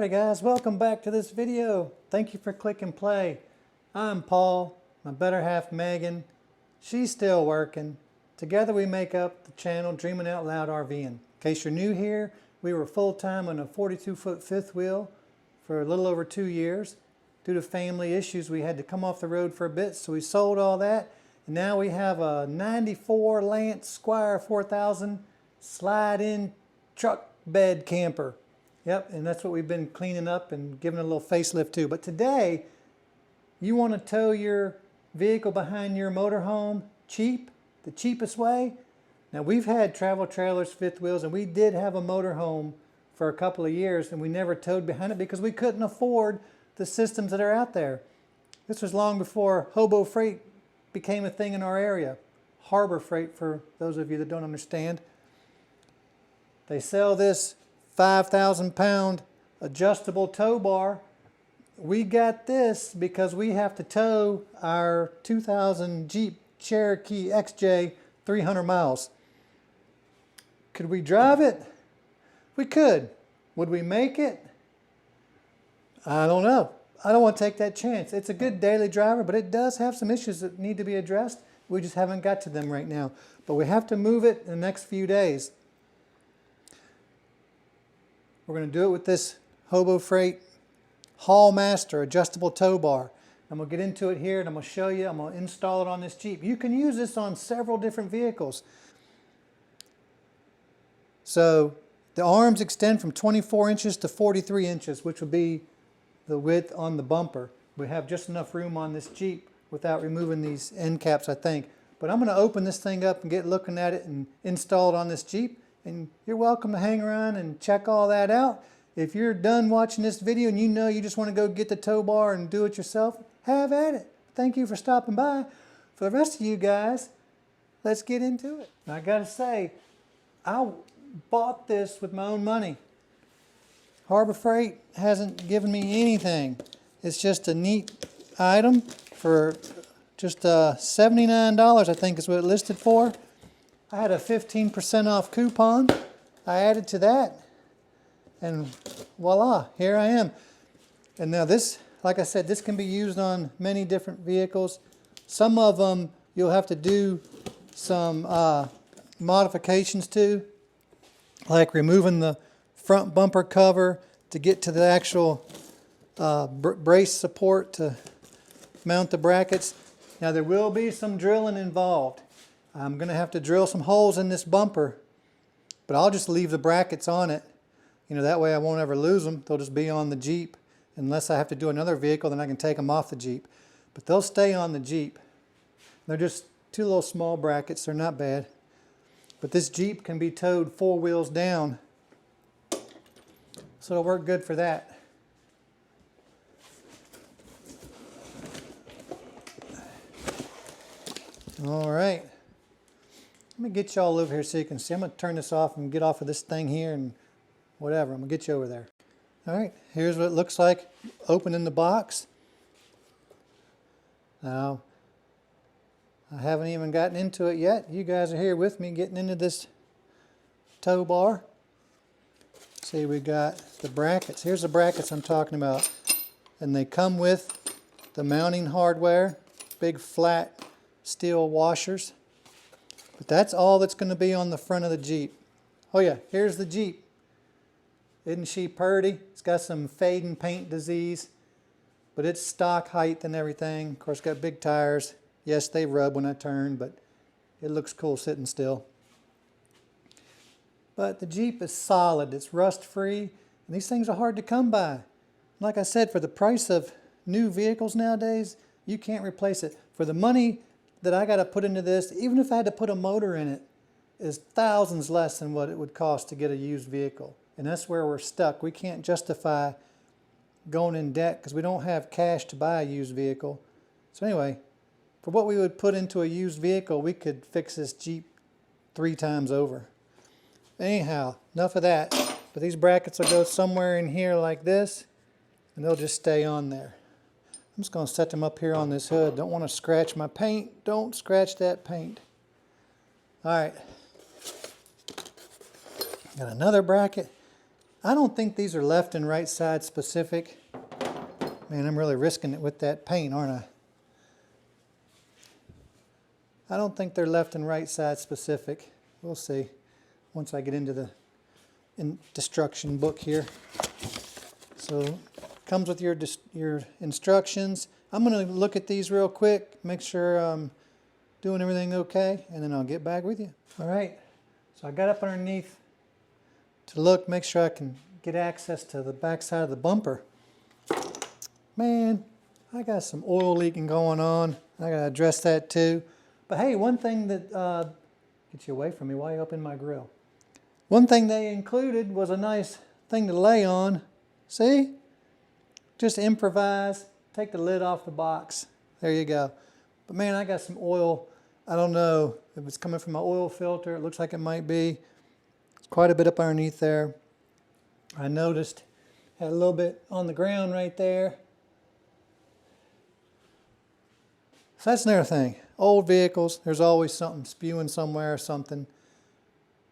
Alrighty guys, welcome back to this video. Thank you for clicking play. I'm Paul, my better half Megan. She's still working. Together we make up the channel Dreaming Out Loud RVing. In case you're new here, we were full-time on a 42-foot fifth wheel for a little over 2 years. Due to family issues, we had to come off the road for a bit, so we sold all that. And now we have a 94 Lance Squire 4000 slide-in truck bed camper. Yep, and that's what we've been cleaning up and giving a little facelift to. But today, you want to tow your vehicle behind your motorhome cheap, the cheapest way. Now we've had travel trailers, fifth wheels, and we did have a motorhome for a couple of years, and we never towed behind it because we couldn't afford the systems that are out there. This was long before hobo freight became a thing in our area. Harbor freight, for those of you that don't understand. They sell this 5,000-pound adjustable tow bar. We got this because we have to tow our 2000 Jeep Cherokee XJ 300 miles. Could we drive it? We could. Would we make it? I don't know. I don't want to take that chance. It's a good daily driver, but it does have some issues that need to be addressed. We just haven't got to them right now. But we have to move it in the next few days. We're going to do it with this Hobo Freight Hall Master adjustable tow bar. I'm going to get into it here and I'm going to show you. I'm going to install it on this Jeep. You can use this on several different vehicles. So the arms extend from 24 inches to 43 inches, which would be the width on the bumper. We have just enough room on this Jeep without removing these end caps, I think. But I'm going to open this thing up and get looking at it and install it on this Jeep. And you're welcome to hang around and check all that out. If you're done watching this video and you know you just want to go get the tow bar and do it yourself, have at it. Thank you for stopping by. For the rest of you guys, let's get into it. Now, I gotta say, I bought this with my own money. Harbor Freight hasn't given me anything. It's just a neat item for just $79, I think is what it listed for. I had a 15% off coupon. I added to that, and voila, here I am. And now this, like I said, this can be used on many different vehicles. Some of them you'll have to do some modifications to, like removing the front bumper cover to get to the actual brace support to mount the brackets. Now there will be some drilling involved. I'm going to have to drill some holes in this bumper, but I'll just leave the brackets on it. You know, that way I won't ever lose them. They'll just be on the Jeep. Unless I have to do another vehicle, then I can take them off the Jeep. But they'll stay on the Jeep. They're just two little small brackets. They're not bad. But this Jeep can be towed 4 wheels down, so it'll work good for that. All right. Let me get y'all over here so you can see. I'm going to turn this off and get off of this thing here and whatever. I'm going to get you over there. All right, here's what it looks like opening the box. Now, I haven't even gotten into it yet. You guys are here with me getting into this tow bar. See, we got the brackets. Here's the brackets I'm talking about. And they come with the mounting hardware, big flat steel washers. But that's all that's going to be on the front of the Jeep. Oh yeah, here's the Jeep. Isn't she purty? It's got some fading paint disease, but it's stock height and everything. Of course, got big tires. Yes, they rub when I turn, but it looks cool sitting still. But the Jeep is solid. It's rust-free, and these things are hard to come by. Like I said, for the price of new vehicles nowadays, you can't replace it. For the money that I got to put into this, even if I had to put a motor in it, is thousands less than what it would cost to get a used vehicle. And that's where we're stuck. We can't justify going in debt because we don't have cash to buy a used vehicle. So anyway, for what we would put into a used vehicle, we could fix this Jeep 3 times over. Anyhow, enough of that. But these brackets will go somewhere in here like this, and they'll just stay on there. I'm just going to set them up here on this hood. Don't want to scratch my paint. Don't scratch that paint. All right. Got another bracket. I don't think these are left and right side specific. Man, I'm really risking it with that paint, aren't I? I don't think they're left and right side specific. We'll see once I get into the instruction book here. So, comes with your instructions. I'm going to look at these real quick, make sure I'm doing everything okay, and then I'll get back with you. All right, so I got up underneath to look, make sure I can get access to the back side of the bumper. Man, I got some oil leaking going on. I got to address that too. But hey, one thing that gets you away from me, why are you up in my grill? One thing they included was a nice thing to lay on. See? Just improvise, take the lid off the box. There you go. But man, I got some oil. I don't know if it's coming from my oil filter. It looks like it might be. It's quite a bit up underneath there. I noticed had a little bit on the ground right there. So that's another thing. Old vehicles, there's always something spewing somewhere or something.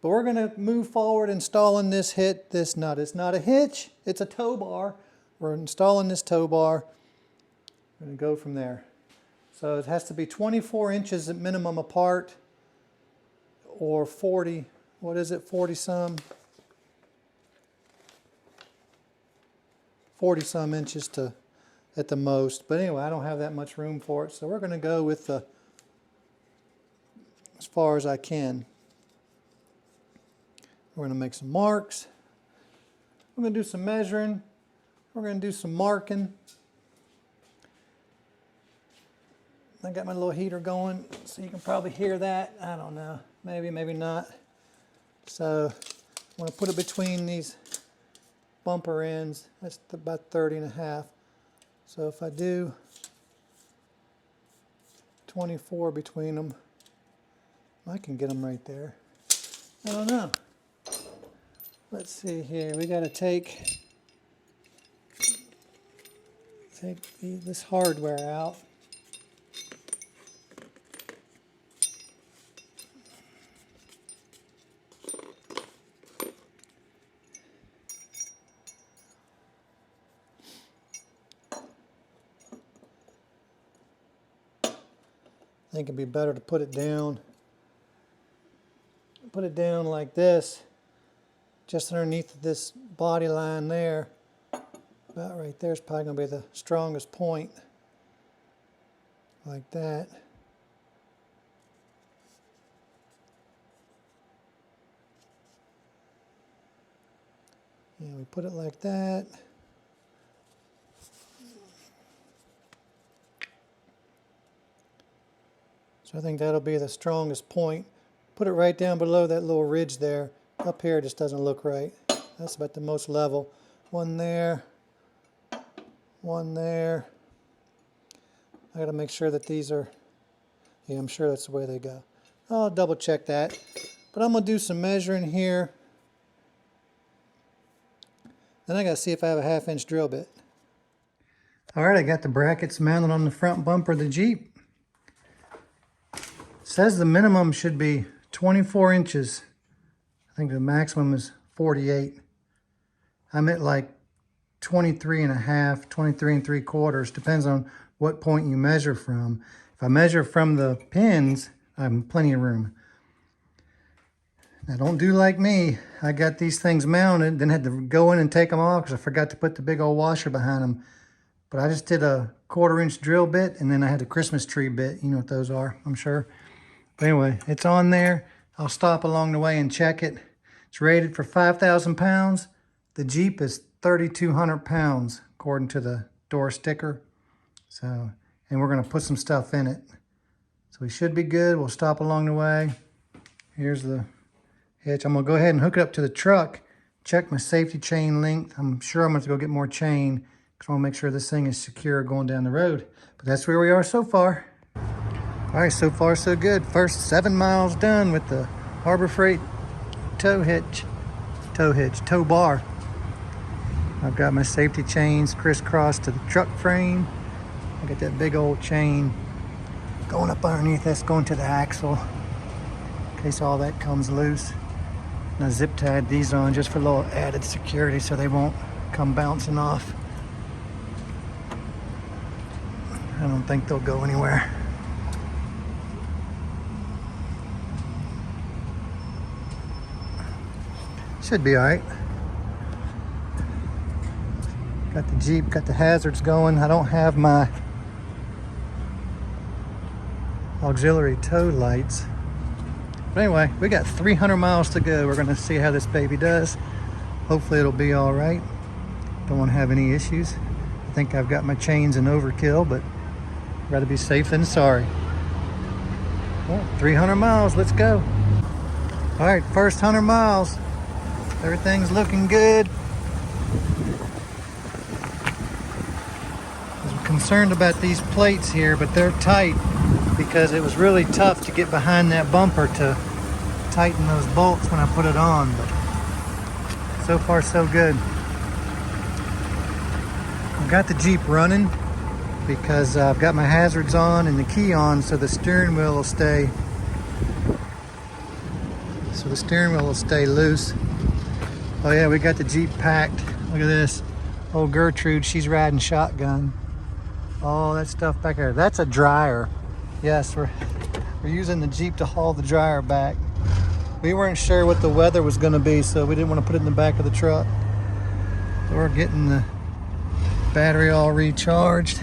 But we're going to move forward installing this nut. It's not a hitch, it's a tow bar. We're installing this tow bar. We're going to go from there. So it has to be 24 inches at minimum apart, or 40, what is it, 40 some? 40 some inches at the most. But anyway, I don't have that much room for it. So we're going to go with as far as I can. We're going to make some marks. We're going to do some measuring. We're going to do some marking. I got my little heater going, so you can probably hear that. I don't know, maybe, maybe not. So I'm going to put it between these bumper ends. That's about 30.5. So if I do 24 between them, I can get them right there. I don't know. Let's see here. We got to take this hardware out. I think it'd be better to put it down like this, just underneath this body line there. About right there is probably going to be the strongest point, like that. And we put it like that. So I think that'll be the strongest point. Put it right down below that little ridge there. Up here it just doesn't look right. That's about the most level. One there. One there. I got to make sure that these are, yeah, I'm sure that's the way they go. I'll double check that. But I'm going to do some measuring here. Then I got to see if I have a 1/2-inch drill bit. Alright, I got the brackets mounted on the front bumper of the Jeep. It says the minimum should be 24 inches. I think the maximum is 48. I'm at like 23.5, 23 3/4. Depends on what point you measure from. If I measure from the pins, I have plenty of room. Now don't do like me. I got these things mounted, then had to go in and take them off because I forgot to put the big old washer behind them. But I just did a 1/4-inch drill bit, and then I had a Christmas tree bit. You know what those are, I'm sure. But anyway, it's on there. I'll stop along the way and check it. It's rated for 5,000 pounds. The Jeep is 3,200 pounds, according to the door sticker. So, and we're going to put some stuff in it. So we should be good. We'll stop along the way. Here's the hitch. I'm going to go ahead and hook it up to the truck. Check my safety chain length. I'm sure I'm going to go get more chain because I want to make sure this thing is secure going down the road. But that's where we are so far. All right, so far so good. First 7 miles done with the Harbor Freight tow bar. I've got my safety chains crisscrossed to the truck frame. I got that big old chain going up underneath. That's going to the axle in case all that comes loose. And I zip tied these on just for a little added security so they won't come bouncing off. I don't think they'll go anywhere. Should be all right. Got the Jeep, got the hazards going. I don't have my auxiliary tow lights. But anyway, we got 300 miles to go. We're gonna see how this baby does. Hopefully it'll be all right. Don't want to have any issues. I think I've got my chains in overkill, but rather be safe than sorry. Well, 300 miles, let's go. All right, first 100 miles. Everything's looking good. I was concerned about these plates here, but they're tight because it was really tough to get behind that bumper to tighten those bolts when I put it on. But so far, so good. I've got the Jeep running because I've got my hazards on and the key on, so the steering wheel will stay. Loose. Oh yeah, we got the Jeep packed. Look at this. Old Gertrude, she's riding shotgun. All that stuff back there. That's a dryer. Yes, we're using the Jeep to haul the dryer back. We weren't sure what the weather was going to be, so we didn't want to put it in the back of the truck. So we're getting the battery all recharged.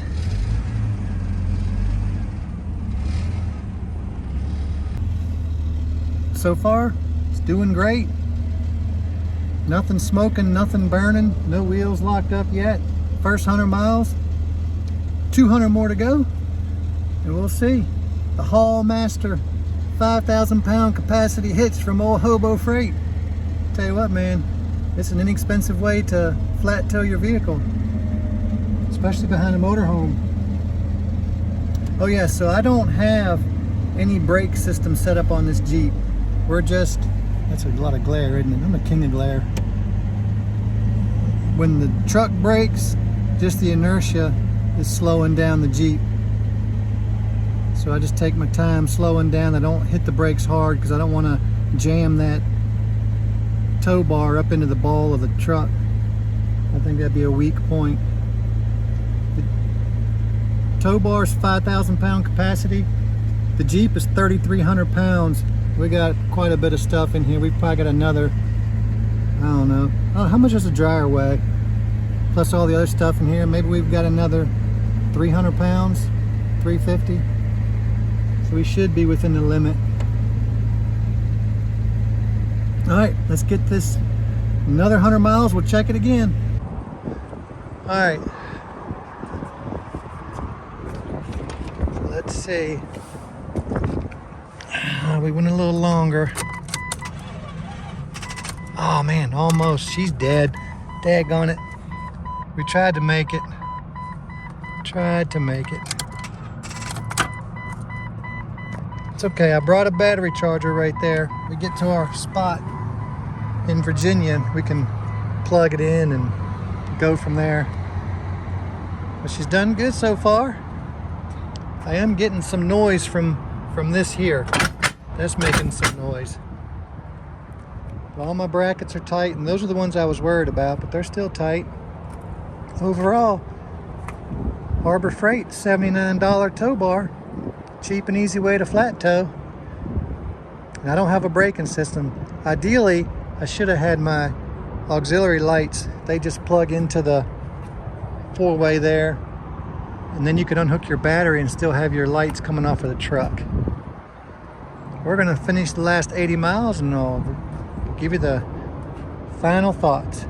So far, it's doing great. Nothing smoking, nothing burning, no wheels locked up yet. First 100 miles, 200 more to go, and we'll see. The Haul Master 5,000 pound capacity hitch from old Hobo Freight. Tell you what, man, it's an inexpensive way to flat tow your vehicle, especially behind a motorhome. Oh yeah, so I don't have any brake system set up on this Jeep. We're just, that's a lot of glare, isn't it? I'm a king of glare. When the truck brakes, just the inertia is slowing down the Jeep. So I just take my time slowing down. I don't hit the brakes hard because I don't want to jam that tow bar up into the ball of the truck. I think that'd be a weak point. The tow bar's 5,000 pound capacity. The Jeep is 3,300 pounds. We got quite a bit of stuff in here. We've probably got another, I don't know. Oh, how much does a dryer weigh? Plus all the other stuff in here. Maybe we've got another 300 pounds, 350. So we should be within the limit. All right, let's get this another 100 miles. We'll check it again. All right. Let's see. We went a little longer. Oh man, almost. She's dead. Daggone it. We tried to make it. It's okay. I brought a battery charger right there. We get to our spot in Virginia, we can plug it in and go from there. But she's done good so far. I am getting some noise from this here. That's making some noise. All my brackets are tight, and those are the ones I was worried about, but they're still tight. Overall, Harbor Freight, $79 tow bar. Cheap and easy way to flat tow. And I don't have a braking system. Ideally, I should have had my auxiliary lights. They just plug into the four-way there, and then you can unhook your battery and still have your lights coming off of the truck. We're gonna finish the last 80 miles and I'll give you the final thoughts.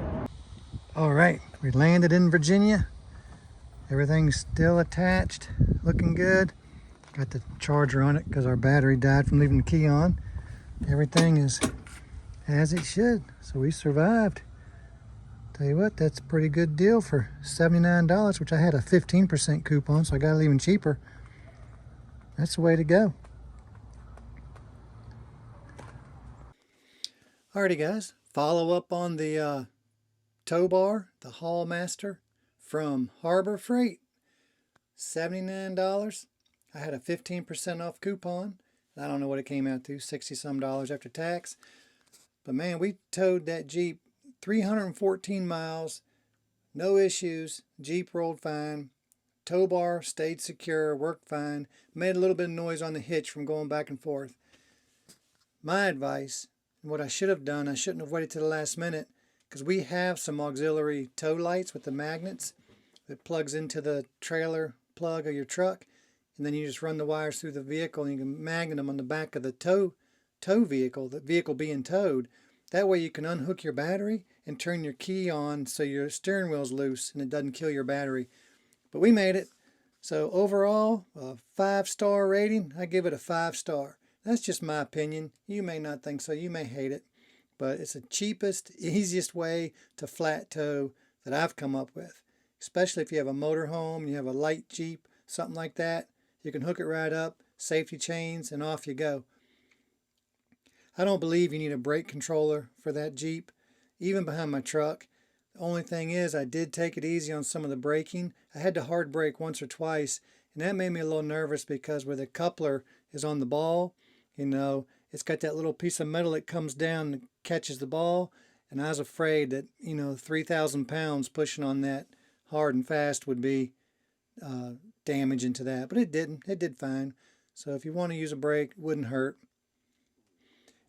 All right, we landed in Virginia. Everything's still attached, looking good. Got the charger on it because our battery died from leaving the key on. Everything is as it should, so we survived. Tell you what, that's a pretty good deal for $79, which I had a 15% coupon, so I got it even cheaper. That's the way to go. Alrighty guys, follow up on the tow bar, the Haul Master from Harbor Freight. $79. I had a 15% off coupon. I don't know what it came out to, 60 some dollars after tax. But man, we towed that Jeep 314 miles, no issues. Jeep rolled fine. Tow bar stayed secure, worked fine. Made a little bit of noise on the hitch from going back and forth. My advice, and what I should have done, I shouldn't have waited to the last minute, because we have some auxiliary tow lights with the magnets that plugs into the trailer plug of your truck, and then you just run the wires through the vehicle and you can magnet them on the back of the tow vehicle, the vehicle being towed. That way you can unhook your battery and turn your key on so your steering wheel's loose and it doesn't kill your battery. But we made it. So overall, a 5-star rating. I give it a 5-star. That's just my opinion. You may not think so. You may hate it. But it's the cheapest, easiest way to flat tow that I've come up with. Especially if you have a motorhome, you have a light Jeep, something like that. You can hook it right up, safety chains, and off you go. I don't believe you need a brake controller for that Jeep, even behind my truck. The only thing is I did take it easy on some of the braking. I had to hard brake once or twice, and that made me a little nervous because where the coupler is on the ball, it's got that little piece of metal that comes down and catches the ball, and I was afraid that, 3,000 pounds pushing on that hard and fast would be damaging to that, but it didn't. It did fine. So if you want to use a brake, it wouldn't hurt.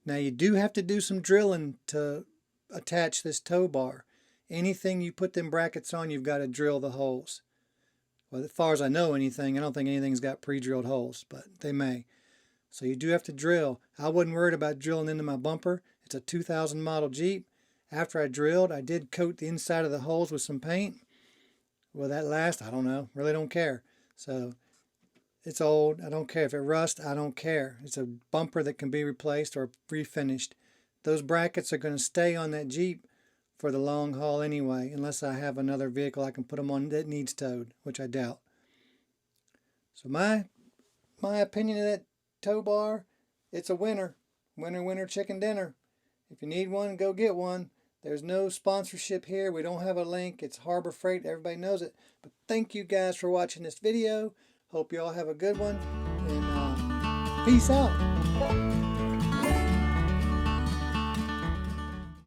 Now you do have to do some drilling to attach this tow bar. Anything you put them brackets on, you've got to drill the holes. Well, as far as I know anything, I don't think anything's got pre-drilled holes, but they may. So you do have to drill. I wasn't worried about drilling into my bumper. It's a 2000 model Jeep. After I drilled, I did coat the inside of the holes with some paint. Will that last? I don't know. Really don't care. So it's old. I don't care. If it rusts, I don't care. It's a bumper that can be replaced or refinished. Those brackets are going to stay on that Jeep for the long haul anyway, unless I have another vehicle I can put them on that needs towed, which I doubt. So my opinion of that tow bar, it's a winner. Winner, winner, chicken dinner. If you need one, go get one. There's no sponsorship here. We don't have a link. It's Harbor Freight. Everybody knows it. But thank you guys for watching this video. Hope you all have a good one. And peace out.